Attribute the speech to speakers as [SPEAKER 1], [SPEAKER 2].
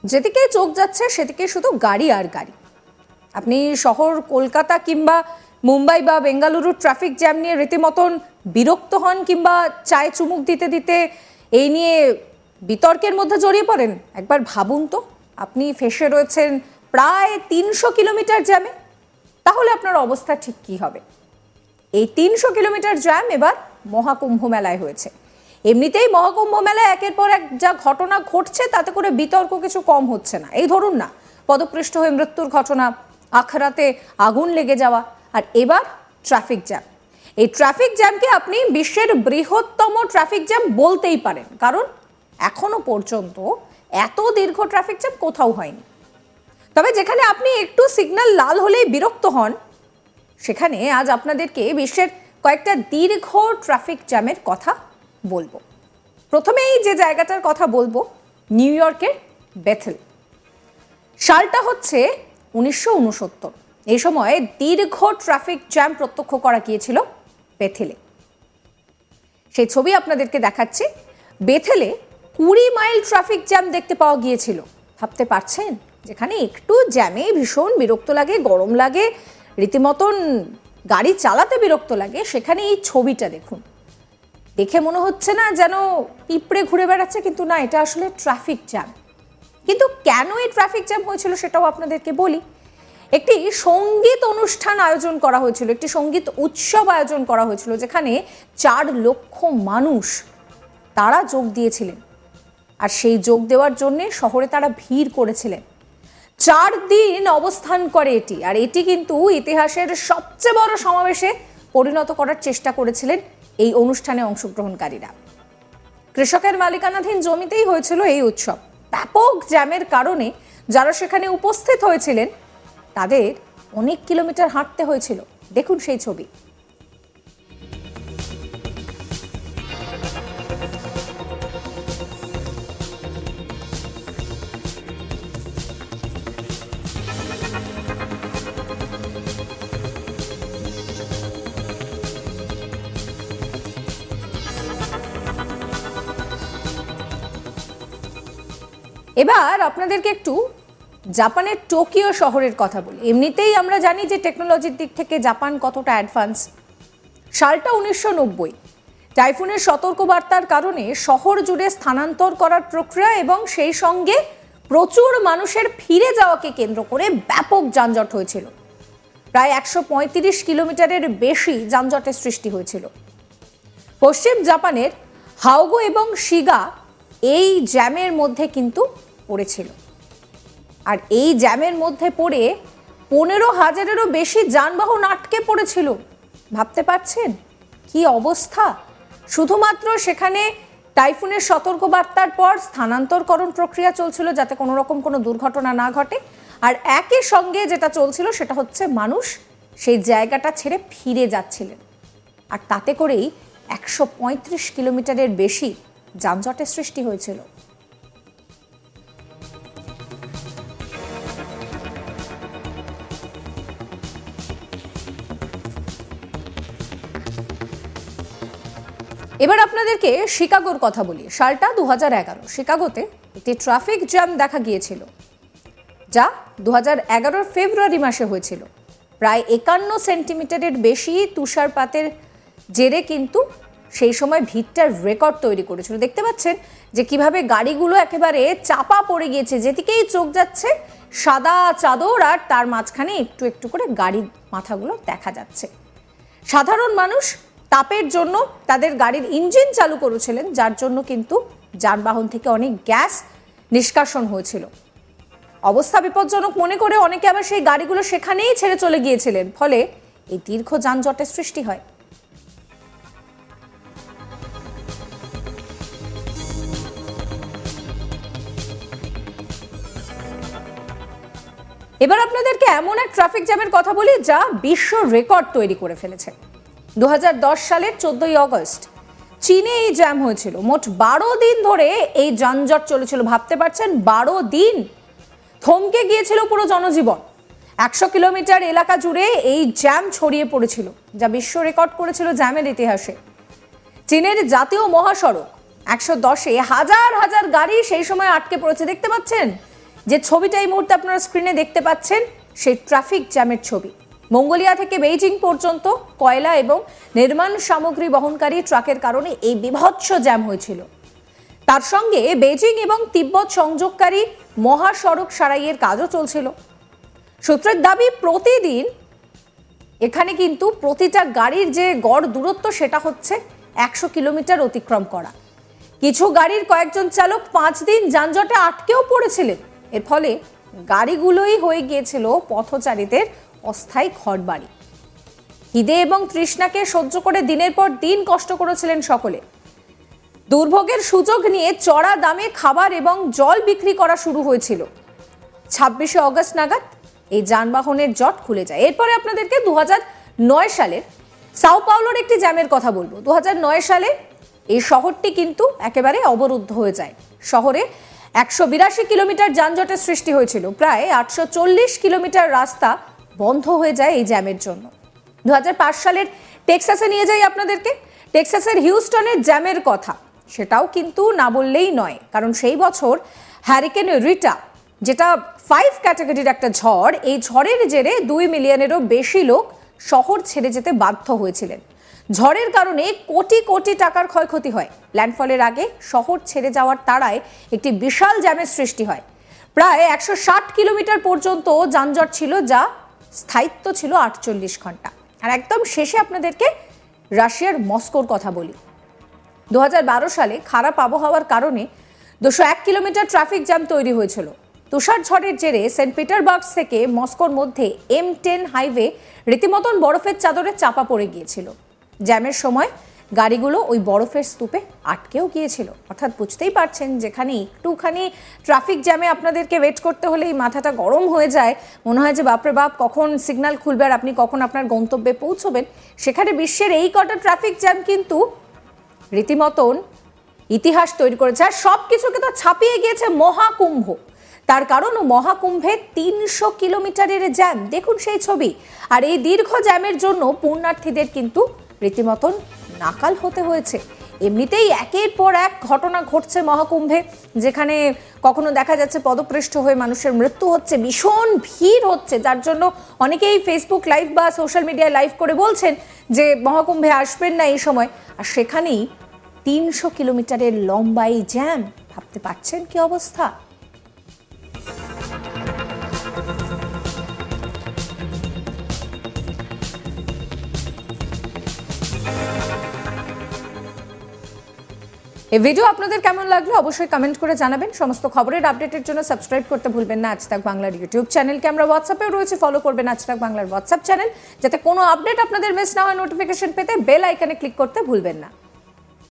[SPEAKER 1] যেদিকে চোখ যাচ্ছে সেদিকে শুধু গাড়ি আর গাড়ি। আপনি শহর কলকাতা কিংবা মুম্বাই বা বেঙ্গালুরুর ট্রাফিক জ্যাম নিয়ে রীতিমতন বিরক্ত হন কিংবা চায়ে চুমুক দিতে দিতে এই নিয়ে বিতর্কের মধ্যে জড়িয়ে পড়েন, একবার ভাবুন তো আপনি ফেসে রয়েছেন প্রায় 300 কিলোমিটার জ্যামে, তাহলে আপনার অবস্থা ঠিক কী হবে? এই 300 কিলোমিটার জ্যাম এবার মহাকুম্ভ মেলায় হয়েছে। এমনিতেই মহাকুম্ভ মেলায় একের পর এক যা ঘটনা ঘটছে তাতে করে বিতর্ক কিছু কম হচ্ছে না। এই ধরুন না, পদপৃষ্ঠ হয়ে মৃত্যুর ঘটনা, আখড়াতে আগুন লেগে যাওয়া, আর এবার ট্রাফিক জ্যাম। এই ট্রাফিক জ্যামকে আপনি বিশ্বের বৃহত্তম ট্রাফিক জ্যাম বলতেই পারেন, কারণ এখনো পর্যন্ত এত দীর্ঘ ট্রাফিক জ্যাম কোথাও হয়নি। তবে যেখানে আপনি একটু সিগন্যাল লাল হলেই বিরক্ত হন, সেখানে আজ আপনাদেরকে বিশ্বের কয়েকটা দীর্ঘ ট্রাফিক জ্যামের কথা বলবো। প্রথমেই যে জায়গাটার কথা বলবো, নিউ ইয়র্কের বেথেল। সালটা হচ্ছে 1969। এই সময় দীর্ঘ ট্রাফিক জ্যাম প্রত্যক্ষ করা গিয়েছিল বেথেলে। সেই ছবি আপনাদেরকে দেখাচ্ছি। বেথেলে 20 মাইল ট্রাফিক জ্যাম দেখতে পাওয়া গিয়েছিল। ভাবতে পারছেন, যেখানে একটু জ্যামে ভীষণ বিরক্ত লাগে, গরম লাগে, রীতিমতন গাড়ি চালাতে বিরক্ত লাগে, সেখানে এই ছবিটা দেখুন। দেখে মনে হচ্ছে না যেন পিঁপড়ে ঘুরে বেড়াচ্ছে, কিন্তু না, এটা আসলে ট্রাফিক জ্যাম। কিন্তু কেন এই ট্রাফিক জ্যাম হয়েছিল সেটাও আপনাদেরকে বলি। একটি সঙ্গীত অনুষ্ঠান আয়োজন করা হয়েছিল, একটি সঙ্গীত উৎসব আয়োজন করা হয়েছিল, যেখানে 4 লক্ষ মানুষ তারা যোগ দিয়েছিলেন। আর সেই যোগ দেওয়ার জন্যে শহরে তারা ভিড় করেছিলেন। 4 দিন অবস্থান করে এটি, আর এটি কিন্তু ইতিহাসের সবচেয়ে বড় সমাবেশে পরিণত করার চেষ্টা করেছিলেন এই অনুষ্ঠানে অংশগ্রহণকারীরা। কৃষকের মালিকানাধীন জমিতেই হয়েছিল এই উৎসব। ব্যাপক জ্যামের কারণে যারা সেখানে উপস্থিত হয়েছিলেন তাদের অনেক কিলোমিটার হাঁটতে হয়েছিল। দেখুন সেই ছবি। এবার আপনাদেরকে একটু জাপানের টোকিও শহরের কথা বলি। এমনিতেই আমরা জানি যে টেকনোলজির দিক থেকে জাপান কতটা অ্যাডভান্স। সালটা 1990। টাইফুনের সতর্কবার্তার কারণে শহর জুড়ে স্থানান্তর করার প্রক্রিয়া এবং সেই সঙ্গে প্রচুর মানুষের ফিরে যাওয়াকে কেন্দ্র করে ব্যাপক যানজট হয়েছিল। প্রায় 135 কিলোমিটারের বেশি যানজটের সৃষ্টি হয়েছিল। পশ্চিম জাপানের হাওগো এবং শিগা এই জ্যামের মধ্যে কিন্তু পড়েছিল। আর এই জ্যামের মধ্যে পড়ে 15,000-এরও বেশি যানবাহন আটকে পড়েছিল। ভাবতে পারছেন কি অবস্থা? শুধুমাত্র সেখানে টাইফুনের সতর্কবার্তার পর স্থানান্তরকরণ প্রক্রিয়া চলছিল যাতে কোনো রকম কোনো দুর্ঘটনা না ঘটে, আর একই সঙ্গে যেটা চলছিল সেটা হচ্ছে মানুষ সেই জায়গাটা ছেড়ে ফিরে যাচ্ছিলেন। আর তাতে করেই 135 কিলোমিটারের বেশি যানজটের সৃষ্টি হয়েছিল। এবার আপনাদেরকে শিকাগোর কথা বলি। সালটা 2011। শিকাগোতে একটি ট্রাফিক জ্যাম দেখা গিয়েছিল, যা 2011 ফেব্রুয়ারি মাসে হয়েছিল। প্রায় 51 সেন্টিমিটারের বেশি তুষারপাতের জেরে কিন্তু সেই সময় ভিড়টার রেকর্ড তৈরি করেছিল। দেখতে পাচ্ছেন যে কিভাবে গাড়িগুলো একেবারে চাপা পড়ে গিয়েছে, যেদিকেই চোখ যাচ্ছে সাদা চাদর, আর তার মাঝখানে একটু একটু করে গাড়ির মাথাগুলো দেখা যাচ্ছে। সাধারণ মানুষ তাপের জন্য তাদের গাড়ির ইঞ্জিন চালু করেছিলেন, যার জন্য কিন্তু যানবাহন থেকে অনেক গ্যাস নিষ্কাশন হয়েছিল। অবস্থা বিপজ্জনক মনে করে অনেকে আবার সেই গাড়িগুলো সেখানেই ছেড়ে চলে গিয়েছিলেন, ফলে এই দীর্ঘ যানজটের সৃষ্টি হয়। এবার আপনাদেরকে এমন এক ট্রাফিক জ্যামের কথা বলি যা বিশ্ব রেকর্ড তৈরি করে ফেলেছে। 2010 সালের 14ই আগস্ট চীনে এই জ্যাম হয়েছিল। মোট 12 দিন ধরে এই যানজট চলেছিল। ভাবতে পারছেন, 12 দিন থমকে গিয়েছিল পুরো জনজীবন। 100 কিলোমিটার এলাকা জুড়ে এই জ্যাম ছড়িয়ে পড়েছিল, যা বিশ্ব রেকর্ড করেছিল জ্যামের ইতিহাসে। চীনের জাতীয় মহাসড়ক 110-এ হাজার হাজার গাড়ি সেই সময় আটকে পড়েছে। দেখতে পাচ্ছেন যে ছবিটা এই মুহূর্তে আপনারা স্ক্রিনে দেখতে পাচ্ছেন সেই ট্রাফিক জ্যামের ছবি। মঙ্গোলিয়া থেকে বেইজিং পর্যন্ত কয়লা এবং নির্মাণ সামগ্রী বহনকারী ট্রাকের কারণে এই বিভৎস জ্যাম হয়েছিল। তার সঙ্গে বেইজিং এবং তিব্বত সংযোগকারী মহাসড়ক সারাইয়ের কাজও চলছিল। সূত্রের দাবি প্রতিদিন এখানে কিন্তু প্রতিটা গাড়ির যে গড় দূরত্ব সেটা হচ্ছে 100 কিলোমিটার অতিক্রম করা। কিছু গাড়ির কয়েকজন চালক 5 দিন যানজটে আটকেও পড়েছিলেন। এর ফলে গাড়িগুলোই হয়ে গিয়েছিল পথচারীদের অস্থায়ী ঘরবাড়ি। খিদে এবং তৃষ্ণাকে সহ্য করে দিনের পর দিন কষ্ট করেছিলেন সকলে। দুর্ভোগের সুযোগ নিয়ে চড়া দামে খাবার এবং জল বিক্রি করা শুরু হয়েছিল। 26শে অগস্ট নাগাদ এই যানবাহনের জট খুলে যায়। এরপরে আপনাদেরকে 2009 সালের সাও পাওলোর একটি জ্যামের কথা বলবো। 2009 সালে এই শহরটি কিন্তু একেবারে অবরুদ্ধ হয়ে যায়। শহরে 182 কিলোমিটার যানজটের সৃষ্টি হয়েছিল। প্রায় 840 কিলোমিটার রাস্তা বন্ধ হয়ে যায় এই জ্যামের জন্য। 2005 সালের টেক্সাসে নিয়ে যাই আপনাদেরকে। টেক্সাসের হিউস্টনের জ্যামের কথা সেটাও কিন্তু না বললেই নয়, কারণ সেই বছর হ্যারিকেন রিটা, যেটা 5 ক্যাটাগরির একটা ঝড়, এই ঝড়ের জেরে 2 মিলিয়নেরও বেশি লোক শহর ছেড়ে যেতে বাধ্য হয়েছিলেন। ঝড়ের কারণে কোটি কোটি টাকার ক্ষয়ক্ষতি হয়। ল্যান্ডফলের আগে শহর ছেড়ে যাওয়ার তাড়ায় একটি বিশাল জ্যামের সৃষ্টি হয়। প্রায় 160 কিলোমিটার পর্যন্ত যানজট ছিল, যা স্থায়িত্ব ছিল 48 ঘন্টা। আর একদম শেষে আপনাদেরকে রাশিয়ার মস্কোর কথা বলি। 2012 সালে খারাপ আবহাওয়ার কারণে 201 কিলোমিটার ট্রাফিক জ্যাম তৈরি হয়েছিল। তুষার ঝড়ের জেরে সেন্ট পিটারবার্গ থেকে মস্কোর মধ্যে M10 হাইওয়ে রীতিমতন বরফের চাদরে চাপা পড়ে গিয়েছিল। জ্যামের সময় গাড়িগুলো ওই বরফের স্তূপে আটকেও গিয়েছিল। অর্থাৎ বুঝতেই পারছেন, যেখানে একটুখানি ট্রাফিক জ্যামে আপনাদেরকে ওয়েট করতে হলেই মাথাটা গরম হয়ে যায়, মনে হয় যে বাপরে বাপ কখন সিগন্যাল খুলবে আর আপনি কখন আপনার গন্তব্যে পৌঁছবেন। সেখানে বিশ্বের এই কটা ট্রাফিক জ্যাম কিন্তু রীতিমতন ইতিহাস তৈরি করেছে। আর সব কিছুকে তো ছাপিয়ে গিয়েছে মহাকুম্ভ। তার কারণ মহাকুম্ভে 300 কিলোমিটারের জ্যাম, দেখুন সেই ছবি। আর এই দীর্ঘ জ্যামের জন্য পুণ্যার্থীদের কিন্তু রীতিমতন নাকাল হতে হয়েছে। এমনিতেই একের পর এক ঘটনা ঘটছে মহাকুম্ভে, যেখানে কখনো দেখা যাচ্ছে পদপৃষ্ঠ হয়ে মানুষের মৃত্যু হচ্ছে, ভীষণ ভিড় হচ্ছে, যার জন্য অনেকেই ফেসবুক লাইভ বা সোশ্যাল মিডিয়ায় লাইভ করে বলছেন যে মহাকুম্ভে আসবেন না এই সময়। আর সেখানেই 300 কিলোমিটারের লম্বা এই জ্যাম, ভাবতে পারছেন কি অবস্থা। এই ভিডিও আপনাদের কেমন লাগলো অবশ্যই কমেন্ট করে জানাবেন। সমস্ত খবরের আপডেটের জন্য সাবস্ক্রাইব করতে ভুলবেন না আজ তাক বাংলার ইউটিউব চ্যানেলকে। আমরা হোয়াটসঅ্যাপেও রয়েছে, ফলো করবেন আজ তাক বাংলার হোয়াটসঅ্যাপ চ্যানেল, যাতে কোনো আপডেট আপনাদের মিস না হয়। নোটিফিকেশন পেতে বেল আইকনে ক্লিক করতে ভুলবেন না।